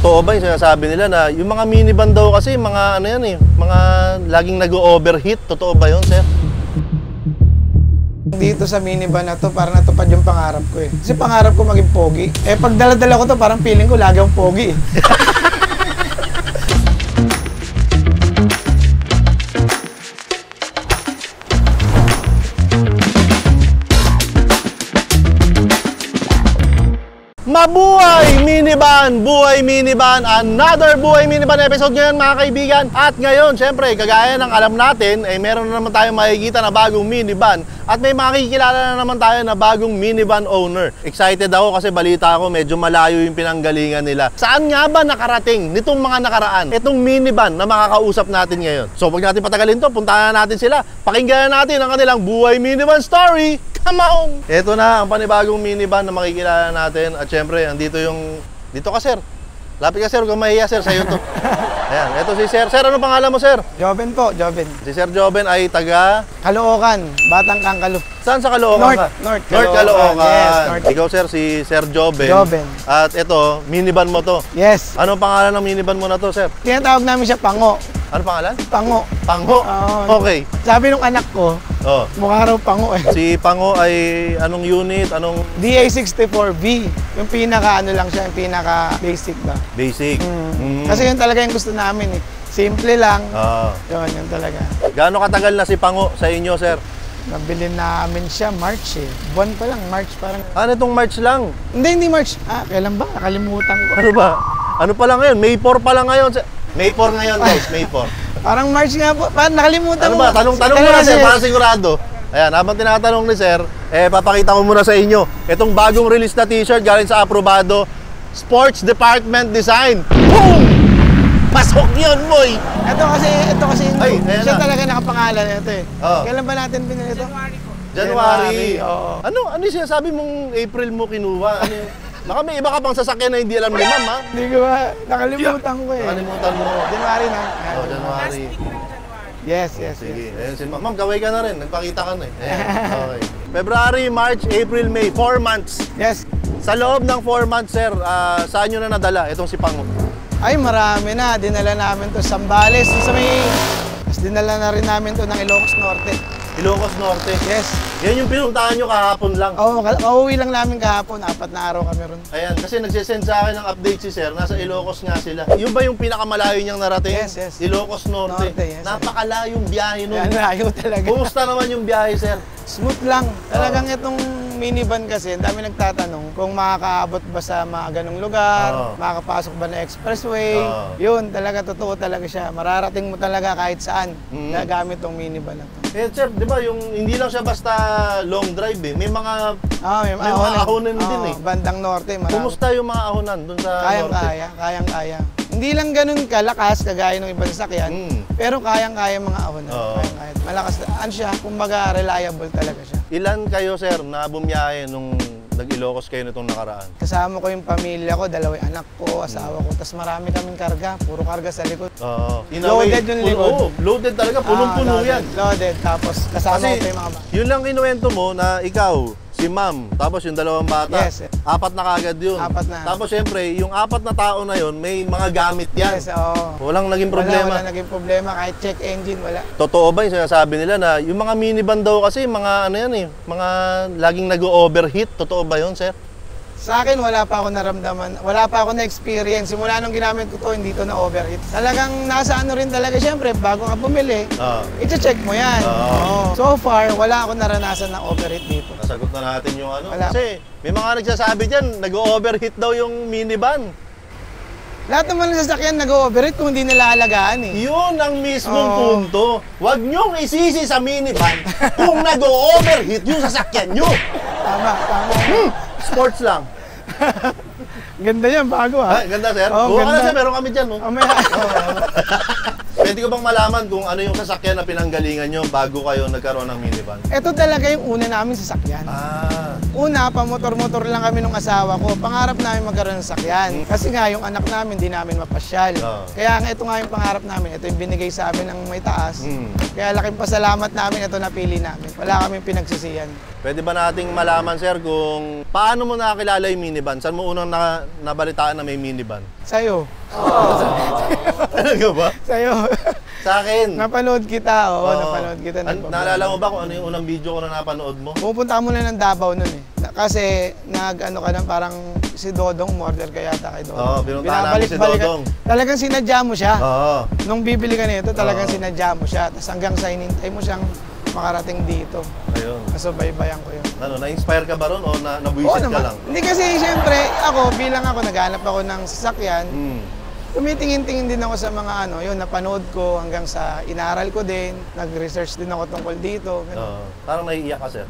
Totoo ba yung sinasabi nila na yung mga minivan daw kasi mga ano yan eh, mga laging nag-overheat? Totoo ba yun, sir? Dito sa minivan na to, parang natupad yung pangarap ko eh. Kasi pangarap ko maging pogi. Eh pag dala-dala ko to, parang feeling ko lagi akong pogi eh. Mabuhay minivan! Buhay minivan! Another buhay minivan episode ngayon mga kaibigan. At ngayon, syempre, kagaya ng alam natin, meron na naman tayong makikita na bagong minivan. At may makikilala na naman tayo na bagong minivan owner. Excited ako kasi balita ako medyo malayo yung pinanggalingan nila. Saan nga ba nakarating nitong mga nakaraan itong minivan na makakausap natin ngayon? So, pag natin patagalin to, puntahan natin sila. Pakinggan natin ang kanilang buhay minivan story. Come on! Ito na ang panibagong minivan na makikilala natin. At syempre, andito yung... Dito ka, sir. Lapit ka, sir. Huwag mahiya, sir. Sa'yo to. Ayan, ito si sir. Sir, ano pangalan mo, sir? Joven po, Joven. Si Sir Joven ay taga... Caloocan, Batang Kangkalo. Saan sa Caloocan ka? North Caloocan. Yes, North. Ikaw, sir, si Sir Joven. Joven. At ito, minivan mo to. Yes. Anong pangalan ng minivan mo na to, sir? Tinatawag namin siya Pango. Ano pangalan? Pango. Pango? Okay. Sabi nung anak ko, mukha raw Pango eh. Si Pango ay anong unit? Anong... DA64V. Yung pinaka ano lang siya, yung pinaka basic ba? Basic. Kasi yun talaga yung gusto namin eh. Simple lang. Yun talaga. Gaano katagal na si Pango sa inyo, sir? Nabili namin siya March eh. Buwan pa lang, March parang. Ano itong March lang? Hindi March. Kailan ba? Nakalimutan ko. Ano ba? Ano pa lang ngayon? May 4 pa lang ngayon. May 4 ngayon, guys. May 4. Parang March nga po. Nakalimutan ano ko. Ano ba? Tanong mo na, sir, para sigurado. Ayan, habang tinatanong ni sir, papakita ko muna sa inyo itong bagong release na t-shirt galing sa Aprobado Sports Department Design. Boom! Pasok yun, boy! Ito kasi ay, siya talaga nakapangalan ito eh. Kailan ba natin binili ito? January po. January. Oo. Ano sinasabi mong April mo kinuha? Ano, baka may iba ka pang sasakyan na hindi alam ni ma'am, ha? Hindi ko ba, nakalimutan ko eh. Nakalimutan mo. January na. January. Yes. Sige. Ayan, si ma'am, kaway ka na rin. Nagpakita ka na eh. Ayan, okay. February, March, April, May. 4 months. Yes. Sa loob ng 4 months, sir, saan nyo na nadala itong si Pango? Ay, marami na. Dinala namin to Zambales. Tapos dinala na rin namin to ng Ilocos Norte. Ilocos Norte? Yes. Yan yung pinuntahan nyo kahapon lang? Oo, kauwi lang namin kahapon. 4 na araw kami ron. Ayan, kasi nagsisend sa akin ng update si sir. Nasa Ilocos nga sila. Yun ba yung pinakamalayo niyang narating? Yes. Ilocos Norte. Yes. Napakalayong biyahe nun. Yan, layo talaga. Kumusta naman yung biyahe, sir? Smooth lang. Talagang itong minivan kasi, dami nagtatanong kung makakaabot ba sa mga ganong lugar, makakapasok ba na expressway. Yun, talaga totoo talaga siya. Mararating mo talaga kahit saan gagamit tong minivan na to. Sir, di ba yung hindi lang siya basta long drive eh. May mga ahonan din eh. Bandang norte, marami. Kumusta yung mga ahonan dun sa norte? Kayang-kaya. Hindi lang ganun kalakas kagaya ng ibang sasakyan, pero kayang-kaya mga ahonan. Kayang-kaya. Malakas, siya, kumbaga reliable talaga siya. Ilan kayo, sir, na bumiyahe nung nag-Ilocos kayo nitong nakaraan? Kasama ko yung pamilya ko, 2 anak ko, asawa ko, tapos marami kaming karga, puro karga sa likod. Loaded yung likod. Loaded talaga, punong-puno yan. Loaded, tapos kasama ko pa yung mga bata. Yun lang kinuwento mo na ikaw, si ma'am, tapos yung 2 bata. Yes. 4 na kagad yun. 4 na. Tapos syempre, yung 4 na tao na yun, may mga gamit yan. Yes, oo. Walang naging problema. Wala naging problema, kahit check engine, wala. Totoo ba yung sinasabi nila na yung mga minivan daw kasi, mga ano yan eh, mga laging nag-overheat? Totoo ba yun, sir? Sa akin, wala pa ako naramdaman, wala pa ako na-experience. Simula nung ginamit ko to, hindi to na-overheat. Talagang nasa ano rin talaga, syempre, bago ka bumili, i-check mo yan. So far, wala ako naranasan ng overheat dito. Nasagot na natin yung ano. Wala. Kasi may mga nagsasabi dyan, nag-overheat daw yung minivan. Lahat naman ng sasakyan nag-overheat kung hindi nila alagaan eh. Yun ang mismong punto. Huwag nyong isisi sa minivan kung nag-overheat yung sasakyan nyo. Tama. Sports lang. Ganda yan, bago ha. Ganda, sir. Oo, Buka ganda. na, sir. Meron kami dyan. Pwede ko bang malaman kung ano yung sasakyan na pinanggalingan nyo bago kayo nagkaroon ng minivan? Ito talaga yung una namin sasakyan. Una, pamotor-motor lang kami nung asawa ko. Pangarap namin magkaroon ng sasakyan. Kasi nga, yung anak namin, di namin mapasyal. Kaya nga, ito nga yung pangarap namin. Ito yung binigay sa amin ng may taas. Kaya laking pasalamat namin, ito napili namin. Wala kaming pinagsisiyan. Pwede ba nating malaman, sir, kung paano mo nakakilala yung minivan? Saan mo unang nabalitaan na may minivan? Sa'yo. Talaga ba? Sa'yo. Sa akin. Napanood kita, napanood kita. Naalala mo ba kung ano yung unang video ko na napanood mo? Pupunta mo na ng Davao nun eh. Kasi nag-ano ka na parang si Dodong, order ka yata kay Dodong. Oo, pinuntahan namin si Dodong. Talagang sinadya mo siya. Oo. Nung bibili ka nito, talagang sinadya mo siya. Tapos hanggang sa inintay mo siyang makarating dito. Ayun. Nasubaybayan ko yun. Ano, na-inspire ka ba ron o nabuisit ka lang? Hindi kasi siyempre, bilang ako, naghanap ako ng sasakyan. Tumitingin-tingin din ako sa mga napanood ko hanggang sa inaral ko din. Nag-research din ako tungkol dito. Parang naiiyak ka, sir.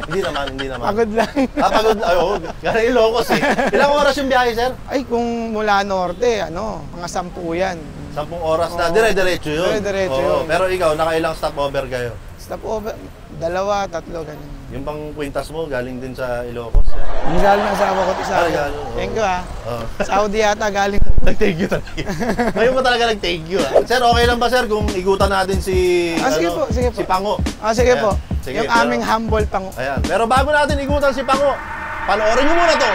Hindi naman. Pagod lang. Pagod. Oo, galing Ilocos eh. Ilang oras yung biyahe, sir? Ay, kung mula norte, mga 10 yan. 10 oras na, dire-diretso yun. Dire-diretso yun. Pero ikaw, nakailang stopover kayo? Stopover, 2, 3, ganun. Yung pang kwintas mo, galing din sa Ilocos? Ang galing ng asawa ko to sa akin. Thank you Saudi yata galing. Nag-thank you talaga. Ngayon mo talaga nag-thank you Sir, okay lang ba sir kung igutan natin si sige po. Si Pango? Sige po. Sige, yung aming humble Pango. Ayan. Pero bago natin igutan si Pango, panoorin nyo muna to.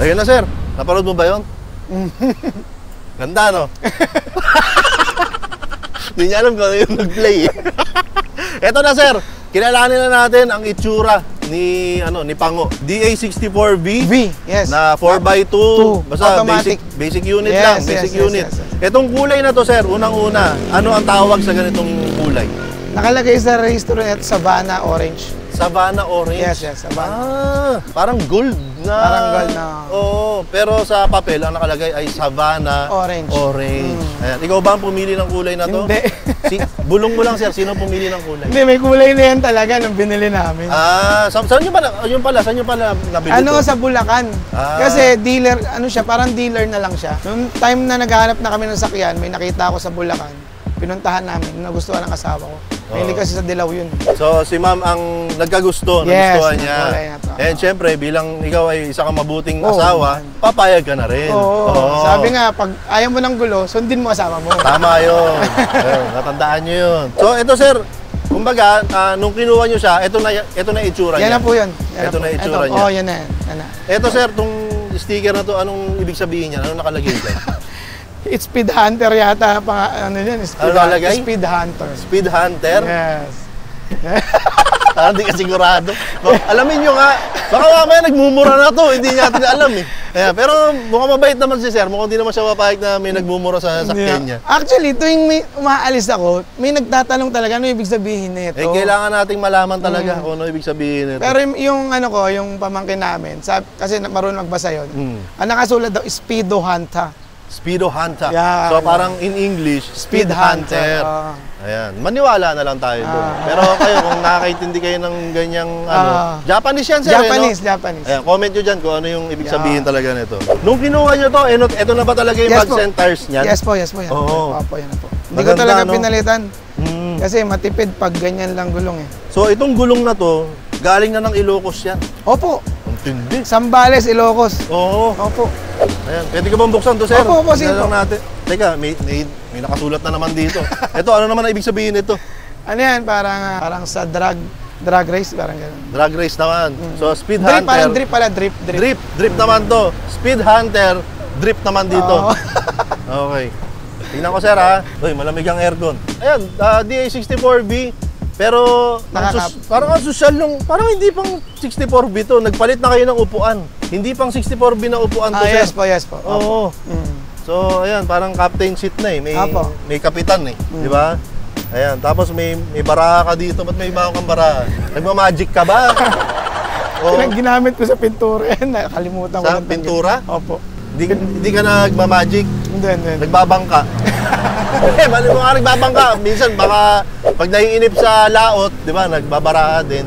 Ayun na sir, napanood mo ba yun? Ganda no? Hindi niya alam kung ano yung nag-play eh. Eto na sir, kilalanin na natin ang itsura ni Pango. DA64V yes. Na 4x2 basta automatic. basic unit lang, basic unit. Etong kulay na to sir, unang-una, ano ang tawag sa ganitong kulay? Nakalagay sa registro nito Savannah Orange. Savannah Orange? Yes, Savannah. Parang gold na. Parang gold na. Oo, pero sa papel ang nakalagay ay Savannah Orange. Ayan. Ikaw ba ang pumili ng kulay na to? Hindi. Bulong mo lang sir, sino pumili ng kulay? Hindi, may kulay na yan talaga nung binili namin. Saan nyo pala nabili to? Sa Bulacan. Kasi dealer, parang dealer na lang siya. Noong time na naghahanap na kami ng sakyan, may nakita ako sa Bulacan. Pinuntahan namin, nagustuhan ng asawa ko. Mahilig kasi sa dilaw yun. So, si ma'am ang nagkagusto, nagustuhan niya. And syempre, bilang ikaw ay isa kang mabuting asawa, papayag ka na rin. Sabi nga, pag ayaw mo ng gulo, sundin mo asawa mo. Tama yun. Natandaan nyo yun. So, ito sir, kumbaga, nung kinuha nyo siya, ito na itsura niya. Yan na po yun. Ito na itsura niya. Yan na. Ito sir, itong sticker na to, anong ibig sabihin niya? Anong nakalagay dyan? It's Speed Hunter yata. Speed Hunter. Speed Hunter? Yes. Parang di ka sigurado. Alamin nyo nga, baka mamaya nagmumura na to, hindi natin alam eh. Pero mukhang mabait naman si sir, mukhang hindi naman siya mapahig na may nagmumura sa sakyan niya. Actually, tuwing may umaalis ako, may nagtatanong talaga ano ibig sabihin nito. Kailangan nating malaman talaga kung ano ibig sabihin nito. Pero yung yung pamangkin namin, kasi marunong magbasa yun, ang nakasulat daw, Speedo Hunter. Speedo Hunter. Yeah, so parang in English, Speed Hunter. Ayan, maniwala na lang tayo doon. Pero kayo, kung nakakaintindi kayo ng ganyang Japanese yan sir. Japanese. Ayan, comment nyo dyan kung ano yung ibig sabihin talaga nito. Nung kinuha nyo to, ito na ba talaga yung bags and tires niyan? Yes po. Yan po. Hindi ko talaga pinalitan. Kasi matipid pag ganyan lang gulong eh. So itong gulong na to, galing na ng Ilocos yan? Opo. Tindi. Sambales, Ilocos. Opo. Ayan, pwede ka bang buksan to, sir? Opo, sige po. Natin. Teka, may nakasulat na naman dito. Ito, ano naman ang ibig sabihin nito? Ano yan? Parang sa drag race, parang gano'n. Drag race naman. So, Speed Hunter. Parang drip pala, drip. Drip naman to. Speed Hunter, drip naman dito. Okay. Tingnan ko, sir, ha? Uy, malamig ang aircon. Ayan, DA64V. Pero parang social yung, parang hindi pang 64B to. Nagpalit na kayo ng upuan. Hindi pang 64B na upuan to, sir. Yes po. Oo. So, ayan, parang captain seat na eh. May kapitan eh. Di ba? Ayan, tapos may baraha ka dito. Ba't may bago kang baraha? Nagmamagic ka ba? Ginamit ko sa pintura yan. Nakalimutan ko. Sa pintura? Opo. Di ka nagmamagic? Hindi. Nagbabangka? Mali mo nga nagbabangka. Minsan baka pag naiinip sa laot, di ba, nagbabaraha din.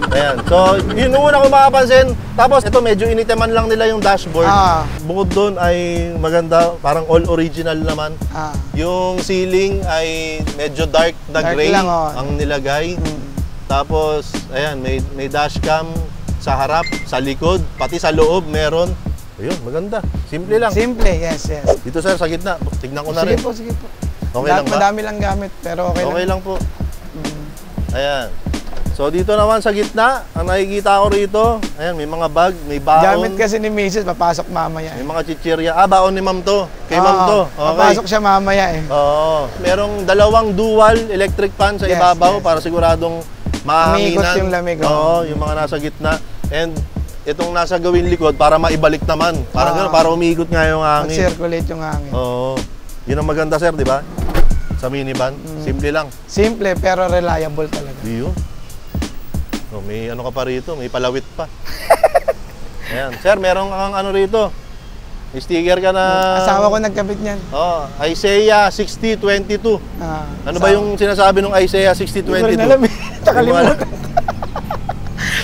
Ayan. So, yun yung una ko makapansin. Tapos, ito medyo initeman lang nila yung dashboard. Bukod doon ay maganda, parang all original naman. Yung ceiling ay medyo dark na gray lang, ang nilagay. Tapos, ayan, may dashcam sa harap, sa likod, pati sa loob meron. Ayun, maganda. Simple lang. Simple, yes. Dito sir, sa gitna. Tignan ko na rin. Sige po. Okay lang ba? Madami lang gamit, pero okay lang po. Ayan. So dito naman sa gitna, ang nakikita ko rito, ayan, may mga bag, may baon. Gamit kasi ni Mrs. papasok mamaya. May mga chichirya. Baon ni Ma'am to. Kay Ma'am to. Okay. Papasok siya mamaya eh. Oo. Merong dalawang dual electric fan sa ibabaw para siguradong mahanginan. Umikot yung lamig. Oo, yung mga nasa gitna. And itong nasa gawin likod para maibalik naman. Parang gano'n, para umiikot nga yung hangin. Mag-circulate yung hangin. Oo. Yun ang maganda sir, di ba? Sa minivan. Simple lang. Simple pero reliable talaga. Yun. Oh, may ano ka pa rito, may palawit pa. Ayan. Sir, meron kang ano rito. May sticker ka na... Asawa ko nagkabit niyan. Oh, Isaiah 60:22. Ano ba yung sinasabi ng Isaiah 60:22? Hindi ko rin alam eh. Nakalimutan.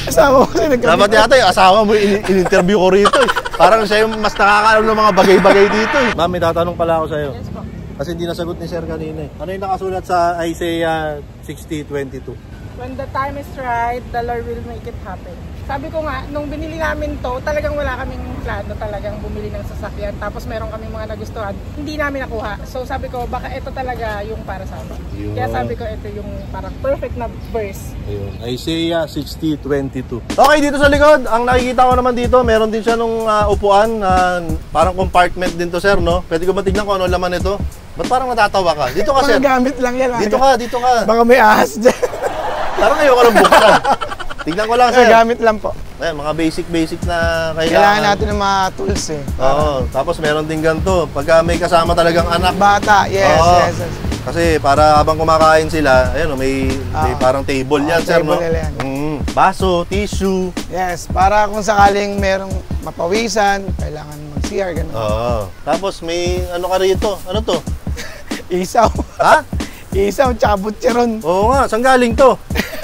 Asawa ko kasi nagkabit. Dapat yata yung asawa mo in-interview ko rito eh. Parang siya yung mas nakakaalam ng mga bagay-bagay dito eh. Ma'am, may tatanong pala ako sa'yo. Yes po. Kasi hindi nasagot ni Sir kanina eh. Ano yung nakasulat sa Isaiah 60:22? When the time is right, the Lord will make it happen. Sabi ko nga, nung binili namin to, talagang wala kaming plano talagang bumili ng sasakyan. Tapos meron kaming mga nagustuhan. Hindi namin nakuha. So sabi ko, baka ito talaga yung para sa amin. Kaya sabi ko, ito yung parang perfect na verse. Ayun, Isaiah 60:22. Okay, dito sa likod, ang nakikita ko naman dito, meron din siya nung upuan, parang compartment din to sir, no? Pwede ko ba tignan kung ano laman ito? Ba't parang natatawa ka? Dito ka sir. Mga gamit lang yan. Dito ka. Baka may ahas dyan. Parang ayaw ka lang buksan. Tignan ko lang sir. Gamit lang po. Ayan, mga basic na Kailangan natin ng mga tools eh. Oo, tapos meron din ganito. Pagka may kasama talagang anak. Bata, yes. Kasi para habang kumakain sila, ayun, may parang table yan sir, no? Baso, tissue. Yes, para kung sakaling merong mapawisan, kailangan mag-CR, gano'n. Oo. Tapos may ano ka rito? Ano to? Isaw. Ha? Isaw, tsaka butcheron. Oo nga, saan galing to?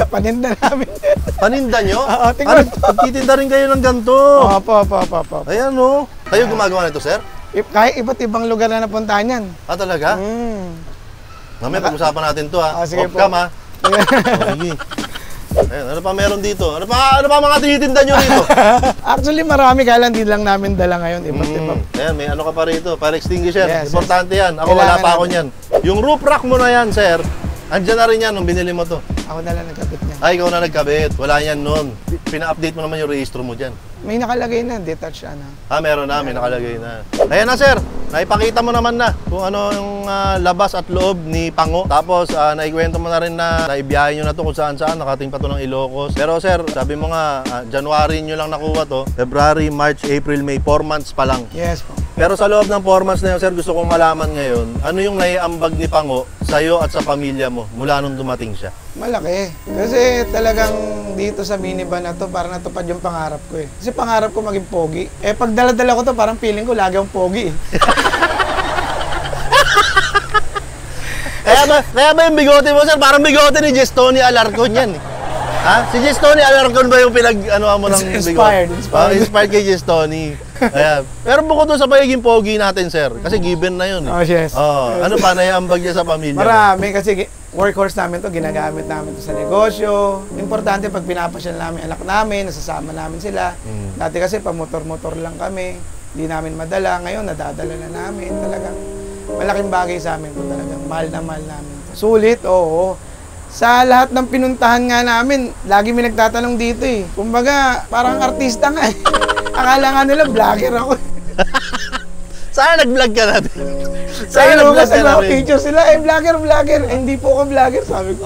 Paninda namin. Paninda nyo? Oo, tingnan to. Pagtitinda rin kayo ng ganito. Opo. Ayan o. Kayo gumagawa nito, sir? Kahit iba't ibang lugar na napuntahan yan. Talaga? Mamaya pag-usapan natin to ha. Sige Off cam ha. Sige. Ayan, ano pa meron dito? Ano pa mga tinitinda nyo rito? Actually, marami kaya lang, di lang namin dala ngayon. Iba't iba. Ayan, may ano ka pa rito? Fire extinguisher. Yes, importante yan. Ako wala pa ako niyan. Yung roof rack mo na yan, sir. Andyan na rin yan nung binili mo to. Ako na lang nagkabit niya. Ay, ikaw na nagkabit. Wala yan nun. Pina-update mo naman yung registro mo dyan. May nakalagay na, detached ano. Meron na, may nakalagay na. Ayan na sir, naipakita mo naman na kung ano yung labas at loob ni Pango. Tapos naikwento mo na rin na naibiyahe nyo na to kung saan-saan, nakating pa to ng Ilocos. Pero sir, sabi mo nga, January nyo lang nakuha to, February, March, April, May, 4 months pa lang. Yes po. Pero sa loob ng 4 months na yun, sir, gusto kong malaman ngayon, ano yung naiambag ni Pango sa'yo at sa pamilya mo mula nung dumating siya? Malaki. Kasi talagang dito sa minivan na to, parang natupad yung pangarap ko eh. Kasi pangarap ko maging pogi. Pag dala-dala ko to, parang feeling ko lagi akong pogi eh. Kaya ba yung bigote mo, sir? Parang bigote ni Gestoni Alarcon yan eh. Si Gestoni Alarcon ba yung pinag-ano mo ng bigote? Inspired kay Gestoni. Ayan. Pero bukod doon sa pagiging pogi natin, sir, kasi given na yun eh. Yes. Ano pa naiambag niya sa pamilya? Marami kasi workhorse namin to, ginagamit namin to sa negosyo. Importante pag pinapasyal namin anak namin, nasasama namin sila. Dati kasi pamotor-motor lang kami, hindi namin madala. Ngayon nadadala na namin. Talagang malaking bagay sa amin to, talagang mahal na mahal namin to. Sulit, oo. Sa lahat ng pinuntahan nga namin, lagi may nagtatanong dito eh. Kumbaga, parang artista nga eh. Akala nga nila vlogger ako. Saan nag-vlog ka natin? Sa'yo nag-vlog lumabas ka na mga rin. picture sila, vlogger. Hindi po ako vlogger, sabi ko.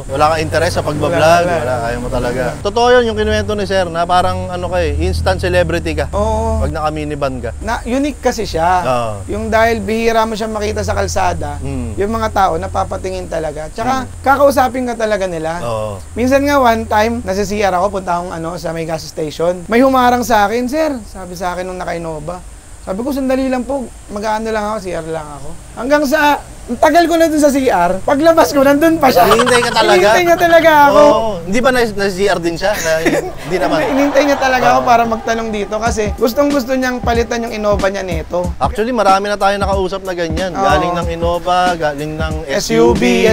Wala kang interest sa pagbablog. Wala, kaya mo talaga. Totoo yun, yung kinuwento ni Sir, na parang ano ka instant celebrity ka. Oo. Pag naka-minivan ka. Unique kasi siya. Yung dahil bihira mo siya makita sa kalsada, yung mga tao napapatingin talaga. Tsaka kakausapin ka talaga nila. Minsan nga one time, nasa CR ako, punta akong sa may gas station. May humarang sa akin, sir. Sabi sa akin nung naka-Innova. Sabi ko, sandali lang po, mag-ano lang ako, CR lang ako. Hanggang sa, ang tagal ko na dun sa CR, paglabas ko, nandun pa siya. Hinihintay ka talaga? Hinihintay niya talaga ako. Hindi ba na-CR din siya? Hindi naman. Hinihintay niya talaga ako para magtanong dito kasi gustong-gusto niyang palitan yung Innova niya nito. Actually, marami na tayo nakausap na ganyan. Galing ng Innova, galing ng SUV.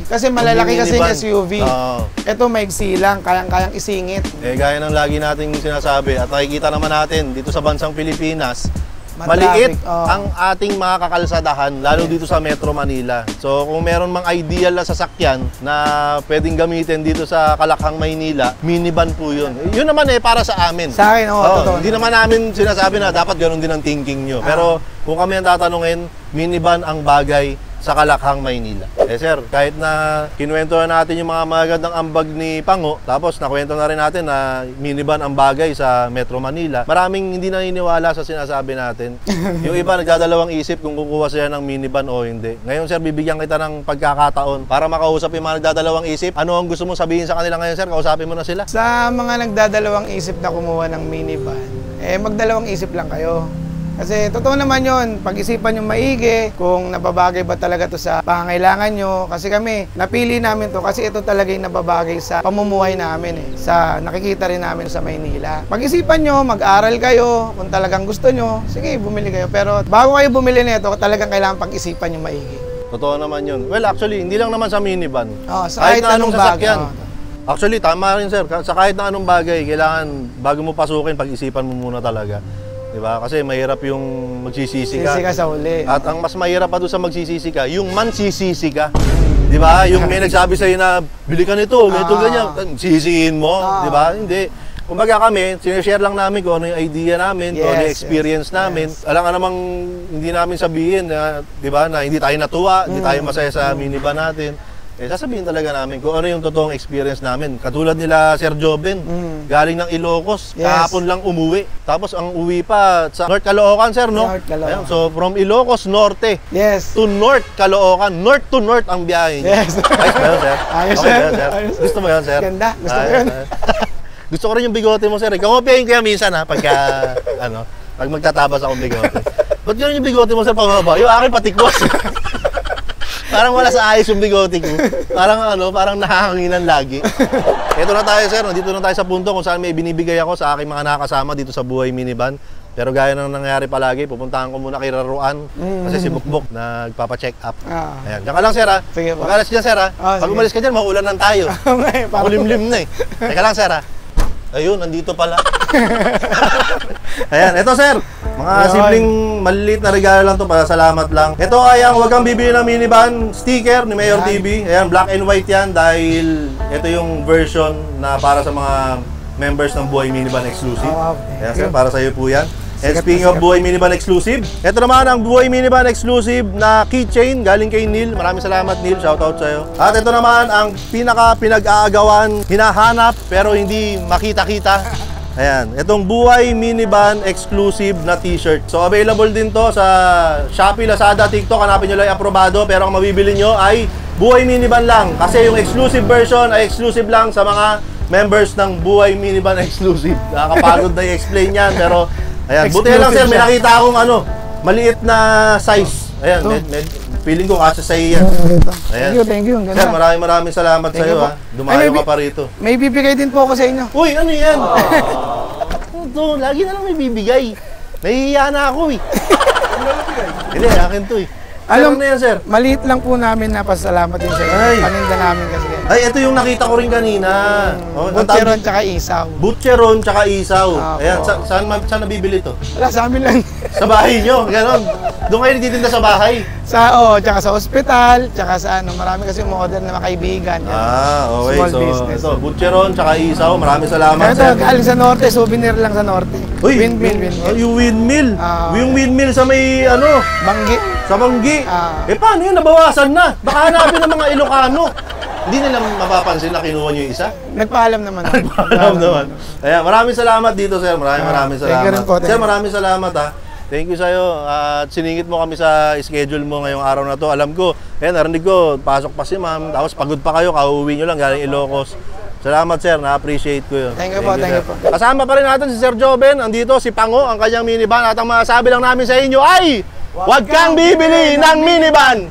Kasi malalaki kasi yung minivan. SUV. Ito maigsi lang, kayang-kayang isingit. Gaya ng lagi nating sinasabi at nakikita naman natin dito sa bansang Pilipinas, Matraffic, maliit ang ating mga kakalsadahan, lalo dito sa Metro Manila. So kung meron mang ideal na sasakyan na pwedeng gamitin dito sa Kalakhang, Maynila, minivan po yun. Yun naman para sa amin. Sa akin, totoo. Hindi naman namin sinasabi na dapat ganun din ang thinking nyo. Pero kung kami ang tatanungin, minivan ang bagay sa Kalakhang, Maynila. Sir, kahit na kinuwento na natin yung mga magandang ambag ni Pango, tapos nakwento na rin natin na minivan ang bagay sa Metro Manila, maraming hindi naniniwala sa sinasabi natin. Yung iba nagdadalawang isip kung kukuha sila ng minivan o hindi. Ngayon, sir, bibigyan kita ng pagkakataon para makausap yung mga nagdadalawang isip. Ano ang gusto mong sabihin sa kanila ngayon, sir? Kausapin mo na sila. Sa mga nagdadalawang isip na kumuha ng minivan, magdalawang isip lang kayo. Kasi totoo naman yun, pag-isipan nyo maigi kung nababagay ba talaga to sa pangangailangan nyo. Kasi kami, napili namin to kasi ito talaga yung nababagay sa pamumuhay namin sa nakikita rin namin sa Maynila. Pag-isipan nyo, mag-aral kayo, kung talagang gusto nyo, sige, bumili kayo. Pero bago kayo bumili nito, talagang kailangan pag-isipan nyo maigi. Totoo naman yun. Well, actually, hindi lang naman sa minivan. Sa kahit anong sasakyan. Actually, tama rin, sir. Sa kahit na anong bagay, kailangan bago mo pasukin, pag-isipan mo muna talaga. Diba? Kasi mahirap yung magsisisi ka. Sisi ka sa uli. At ang mas mahirap pa doon sa magsisisi ka, yung mansisisi ka. Diba? Yung may nagsabi sa'yo na, bili ka nito, ganito, ganyan. Sisihin mo. Diba? Hindi. Kumbaga kami, sinishare lang namin kung ano yung idea namin, kung ano yung experience namin. Alam ka namang hindi namin sabihin na, diba, na hindi tayo natuwa, hindi tayo masaya sa minivan natin. Sasabihin talaga namin kung ano yung totoong experience namin. Katulad nila Sir Joben, galing ng Ilocos, kahapon lang umuwi. Tapos ang uwi pa sa North Caloocan, sir, no? North Caloocan. Ayan, so from Ilocos Norte to North Caloocan, north to north ang biyahe niya. Yes. Ayos ba yun, sir? Ayos, Okay sir. ba yun, sir? Ayos. Gusto mo yun, sir? Ganda. Gusto ko Ayos, yun. ayos. Gusto ko rin yung bigote mo, sir. Kamopiyahin ko yan minsan, ha, pagka, pag magtatabas akong bigote. Ba't yun yung bigote mo, sir, pababa? Yung akin patikos. Parang wala sa ayos yung bigote ko. Parang nahahanginan lagi. Ito na tayo, sir. Nandito na tayo sa punto kung saan may binibigay ako sa aking mga nakakasama dito sa Buhay Minivan. Pero gaya ng nangyayari palagi, pupuntahan ko muna kay Raruan kasi si Bukbok nagpapa-check up. Ayan. Diyan ka lang, sir, ha? Sige po. Mag-alas dyan, sir, ha? Pag umalis ka dyan, maulan lang tayo. Makulimlim na, eh. Teka lang, sir, ha? Ayun, nandito pala. Ayan, ito, sir. Mga simpleng maliliit na regalo lang to, para salamat lang. Ito ay ang Huwag Kang Bibili ng Minivan sticker ni Mayor TV. Ayan, black and white yan dahil ito yung version na para sa mga members ng Buhay Minivan Exclusive. Ayan, sir, para sa iyo po yan. And speaking of Buhay Minivan Exclusive, ito naman ang Buhay Minivan Exclusive na keychain galing kay Neil. Maraming salamat, Neil. Shoutout sa'yo. At ito naman ang pinaka-pinag-aagawan, hinahanap pero hindi makita-kita. Ayan, itong Buhay Minivan Exclusive na t-shirt. So available din to sa Shopee, Lazada, TikTok. Hanapin nyo lang yung aprobado. Pero ang mabibili nyo ay Buhay Minivan lang. Kasi yung exclusive version ay exclusive lang sa mga members ng Buhay Minivan Exclusive. Nakakapagod na i-explain yan, pero ayan, buti lang, sir, may nakita akong maliit na size. Ayan, feeling ko kasi sa iyo yan. Ayan. Thank you. Sir, maraming salamat sa iyo, ha. Dumayo ka pa rito. May bibigay din po ako sa inyo. Uy, ano yan? Ito, lagi na lang may bibigay. Nahihiya na ako, eh. Hindi, akin to, eh. Alam na yan, sir. Maliit lang po namin na pasalamat din sa inyo. Paninda namin kasi. Ay, ito yung nakita ko rin kanina. Butcheron tsaka isaw. Butcheron tsaka isaw. Ayan, saan nabibili to? Wala, sa amin lang. Sa bahay nyo, gano'n. Doon kayo nagtitinda sa bahay? Tsaka sa ospital, tsaka sa marami kasi umorder na mga kaibigan. Okay. Small So, business. ito, butcheron tsaka isaw. Maraming salamat, Ito, sir. galing sa norte, souvenir lang sa norte. Uy, Windmill. yung windmill. Yung windmill sa may, Banggi. Sa Manggi? Ah. Paano yun? Nabawasan na. Baka hanapin ng mga Ilocano. Hindi nila mapapansin na kinuha nyo yung isa? Nagpaalam naman. Nagpaalam naman. Ayan, maraming salamat dito, sir. Maraming salamat. Thank you rin po. Sir, maraming salamat ha. Thank you sa'yo. At siningit mo kami sa schedule mo ngayong araw na to. Alam ko, narinig ko, pasok pa si ma'am. Tapos pagod pa kayo, kauuwi nyo lang galing Ilocos. Salamat sir, na-appreciate ko yun. Thank you po. Kasama pa rin natin si Sir Joben. Andito si Pango, ang kanyang minivan. At ang masasabi lang namin sa inyo ay, huwag kang bibili ng minivan!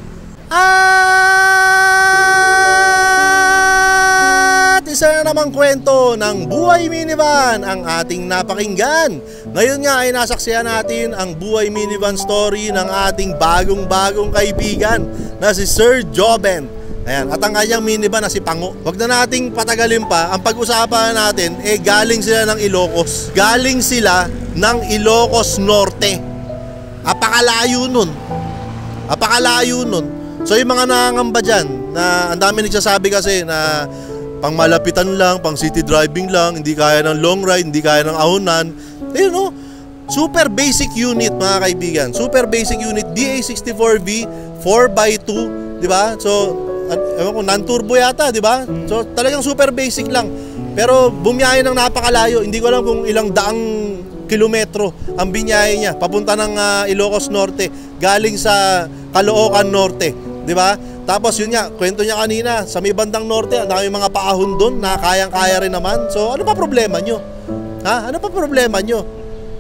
At isa na namang kwento ng buhay minivan ang ating napakinggan. Ngayon nga ay nasaksihan natin ang buhay minivan story ng ating bagong kaibigan na si Sir Joben. Ayan, at ang kanyang minivan na si Pango. Huwag na nating patagalin pa. Ang pag-usapan natin, galing sila ng Ilocos. Galing sila ng Ilocos Norte. Apakalayo nun. So yung mga nangangamba dyan, na ang dami nagsasabi kasi na pang malapitan lang, pang city driving lang, hindi kaya ng long ride, hindi kaya ng ahonan. Super basic unit mga kaibigan. Super basic unit, DA64V, 4x2, di ba? So, ewan ko, non-turbo yata, di ba? So, talagang super basic lang. Pero bumiyahe ng napakalayo, hindi ko alam kung ilang daang kilometro ang binyahe niya papunta ng Ilocos Norte, galing sa Caloocan Norte, di ba? Tapos yun nga, kwento niya kanina, sa may bandang norte, ang dami mga paahon doon na kayang-kaya rin naman. So ano pa problema nyo? Ha? Ano pa problema nyo?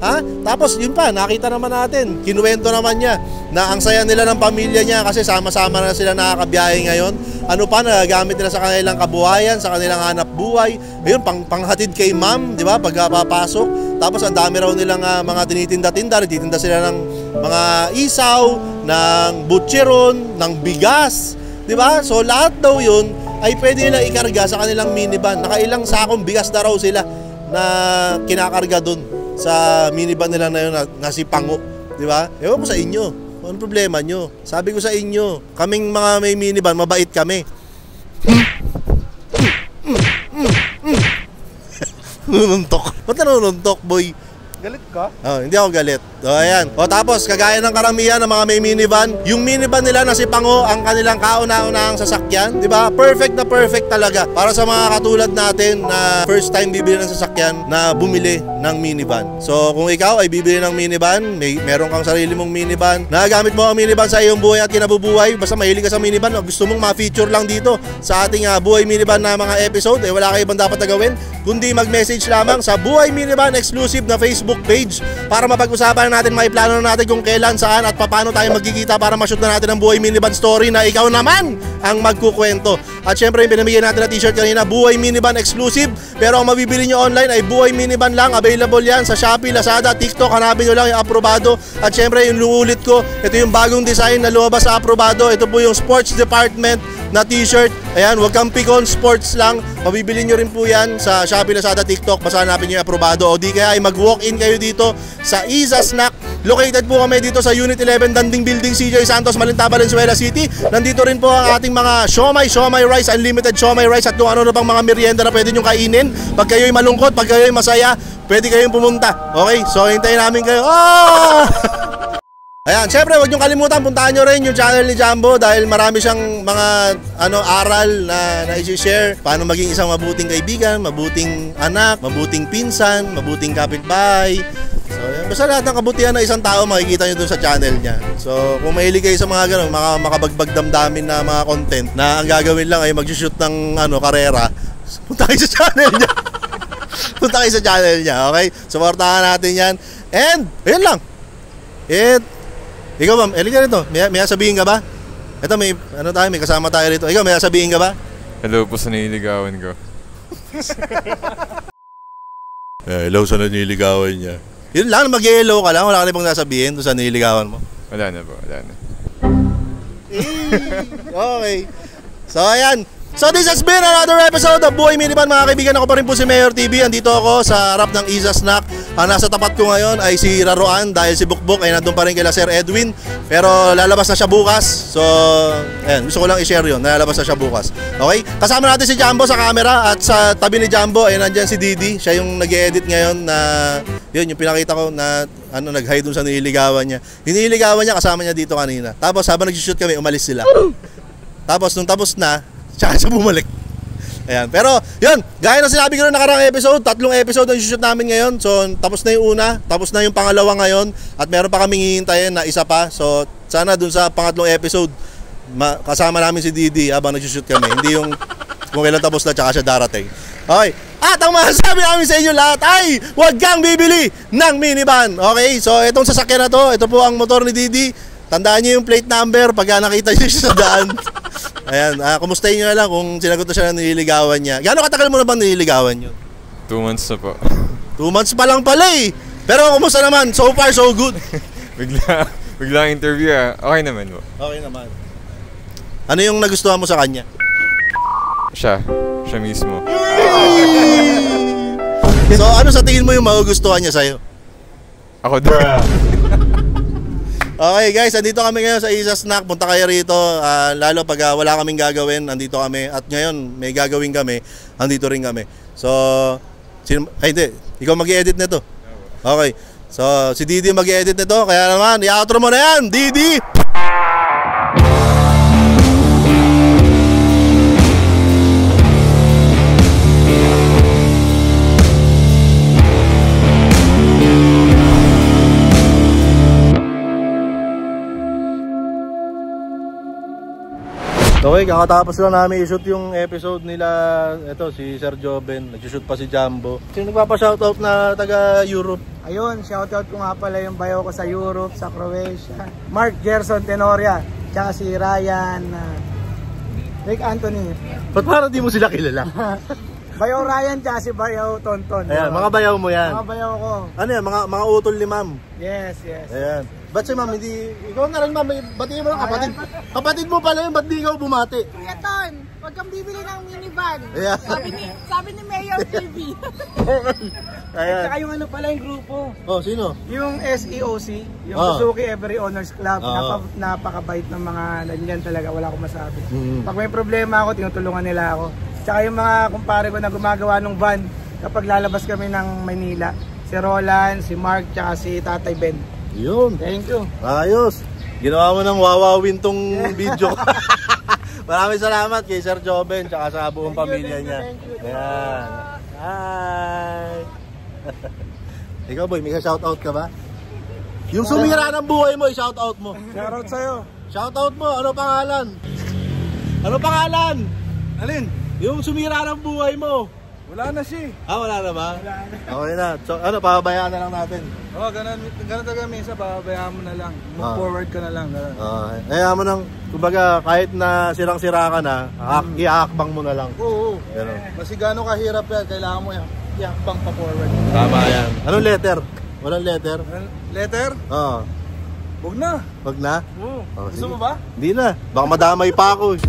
Ha? Tapos yun pa, nakita naman natin, kinuwento naman niya na ang saya nila ng pamilya niya kasi sama-sama na sila nakakabiyahe ngayon. Ano pa, nagagamit nila sa kanilang kabuhayan, sa kanilang hanap buhay. Ayun, panghatid kay ma'am, di ba, pagpapasok. Tapos ang dami raw nilang mga tinitinda-tinda, nagtitinda sila ng mga isaw, ng butcheron, ng bigas, di ba? So lahat daw yun ay pwede nila ikarga sa kanilang minivan. Nakailang sakong bigas na raw sila na kinakarga dun sa minivan nila na yun na si Pango, di ba? Ewan ko sa inyo, ano problema nyo? Sabi ko sa inyo, kaming mga may minivan, mabait kami. Nununtok. Ba't nanununtok, boy? Galit ka? Oh, hindi ako galit. So, ayan. O tapos, kagaya ng karamihan ng mga may minivan, yung minivan nila na si Pango, ang kanilang kauna-unahang sasakyan, di ba? Perfect na perfect talaga. Para sa mga katulad natin na first time bibili ng sasakyan na bumili ng minivan. So, kung ikaw ay bibili ng minivan, meron kang sarili mong minivan, nagagamit mo ang minivan sa iyong buhay at kinabubuhay, basta mahilig ka sa minivan, gusto mong ma-feature lang dito sa ating buhay minivan na mga episode, wala kayo ibang dapat na gawin, kundi mag-message lamang sa Buhay Minivan exclusive na Facebook page para mapag-usapan natin, maiplano natin kung kailan, saan at paano tayo magkikita para ma-shoot na natin ang Buhay Minivan story na ikaw naman ang magkukwento. At syempre yung pinamigay natin na t-shirt kanina, Buhay Minivan exclusive, pero ang mabibili nyo online ay Buhay Minivan lang. Available yan sa Shopee, Lazada, TikTok, hanapin nyo lang yung Aprobado. At syempre yung luulit ko, ito yung bagong design na lumabas sa Aprobado. Ito po yung sports department na t-shirt. Ayan, huwag kang pikon, sports lang. Mabibili nyo rin po yan sa Shopee, Lazada, TikTok. Basta hanapin nyo yung Aprobado. O di kaya ay mag-walk-in kayo dito sa Iza Snack. Located po kami dito sa Unit 11, Danding Building, CJ Santos, Malinta, Valenzuela City. Nandito rin po ang ating mga siomay rice, unlimited siomay rice at kung ano pang mga merienda na pwede nyo kainin. Pag kayo'y malungkot, pag kayo'y masaya, pwede kayong pumunta. Okay? So, hintayin namin kayo. Ayan, syempre huwag niyong kalimutan, puntahan nyo rin yung channel ni Jumbo dahil marami siyang mga aral na i-share. Paano maging isang mabuting kaibigan, mabuting anak, mabuting pinsan, mabuting kapitbahay. So, basta lahat ng kabutihan ng isang tao makikita nyo dun sa channel niya. So, kung mahilig kayo sa mga ganun, makabagbag damdamin na mga content na ang gagawin lang ay mag-shoot ng karera, punta kayo sa channel niya. Punta kayo sa channel niya, okay? Supportahan natin yan. And, ayun lang. Ikaw ma'am, ka rito. May sabihin ka ba? Ito may may kasama tayo rito. Ikaw, may sabihin ka ba? Hello po sa nililigawan ko. Hello sa nililigawan niya. Yun lang, mag-hello ka lang. Wala ka na pang nasabihin doon sa nililigawan mo. Wala na po, wala na. Okay. So ayan, So this has been another episode of Buhay Minivan mga kaibigan. Ako pa rin po si Mayor TV. Andito ako sa harap ng Iza Snack. Ang nasa tapat ko ngayon ay si Raroan dahil si Bukbuk ay nandun pa rin kila Sir Edwin. Pero lalabas na siya bukas. So ayan, gusto ko lang i-share yun. Lalabas na siya bukas. Okay? Kasama natin si Jumbo sa camera. At sa tabi ni Jumbo ay nandyan si Didi. Siya yung nag-edit ngayon na yun yung pinakita ko na nag-hide dun sa nililigawan niya. Yung nililigawan niya kasama niya dito kanina. Tapos habang nag-shoot kami umalis sila. Tapos nung tapos na tsaka siya bumalik. Ayan. Pero, yun. Gaya na sinabi ko na nakarang episode, 3 episode ang shoot namin ngayon. So, tapos na yung una, tapos na yung pangalawa ngayon. At meron pa kaming hihintayin na isa pa. So, sana dun sa pangatlong episode, kasama namin si Didi habang nag-shoot kami. Hindi yung kung kailan tapos na tsaka siya darating. Okay. At ang masasabi namin sa inyo lahat ay huwag kang bibili ng minivan. Okay. So, itong sasakyan na to, ito po ang motor ni Didi. Tandaan niyo yung plate number pagka nakita niyo siya sa daan. Ayan, kumustahin nyo na lang kung sinagot na siya na nililigawan niya. Gano'ng katagal mo na bang nililigawan yun? 2 months na po. 2 months pa lang pala eh. Pero kumusta naman? So far, so good. Biglang interview Okay naman po. Okay naman. Ano yung nagustuhan mo sa kanya? Siya mismo. So ano sa tingin mo yung magugustuhan niya sa'yo? Ako din. Okay guys, andito kami ngayon sa Iza Snack. Punta kayo rito, lalo pag wala kaming gagawin, andito kami. At ngayon, may gagawin kami, andito rin kami. So, hindi, ikaw mag-i-edit nito. Okay, so si Didi mag-i-edit nito. Kaya naman, i-outro mo na yan, Didi! Okay, kakatapos lang namin i-shoot yung episode nila. Ito, si Sir Joben. Nag-shoot pa si Jumbo. Sino nagpapa-shoutout na taga-Europe? Ayun, shoutout ko nga pala yung bayo ko sa Europe, sa Croatia. Mark Gerson Tenoria, tsaka si Ryan, Rick Anthony. Ba't parang di mo sila kilala? Bayaw Ryan, tsaka si Bayaw Tonton. Ayan, mga bayaw mo yan. Mga bayaw ko. Ano yan, mga utol ni ma'am. Yes. Ayan. Ba't si ma'am, hindi, ikaw na rin ma'am, batiin mo lang kapatid. Kapatid mo pala yun, ba't di ikaw bumati? Kuya Ton, huwag kang bibili ng minivan. Ayan. Sabi ni Mayor TV. Ayan. Tsaka yung ano pala yung grupo. Oh, sino? Yung SEOC, yung Suzuki Every Owners Club. Napakabait ng mga nandiyan talaga, wala akong masabi. Pag may problema ako, tinutulungan nila ako. Tsaka yung mga kumpare ko na gumagawa ng van kapag lalabas kami ng Maynila. Si Roland, si Mark, tsaka si Tatay Ben. Yun. Thank you. Ayos. Ginawa mo ng wawawin tong video. Maraming salamat kay Sir Joben tsaka sa buong pamilya niya. Ayan. Hi. Ikaw boy, may shoutout ka ba? Yung sumira ng buhay mo, i-shoutout mo. Shoutout sa'yo. Shoutout mo, ano pangalan? Ano pangalan? Alin? Yung sumira ng buhay mo. Wala na siya. Wala na ba? Okay na. So, ano, pababayaan na lang natin. Ganun talaga minsan, pababayaan mo na lang. Move forward ka na lang. Kaya mo nang, kumbaga, kahit na sirang-sira ka na, iakbang mo na lang. Oo. Ganun. Kasi gano'ng kahirap yan, kailangan mo iakbang pa forward. Tama yan. Anong letter? Walang letter? Letter? Oo. Huwag na. Wag na? Oo. Oh, Gusto sige. mo ba? Hindi na. Baka madamay pa ako.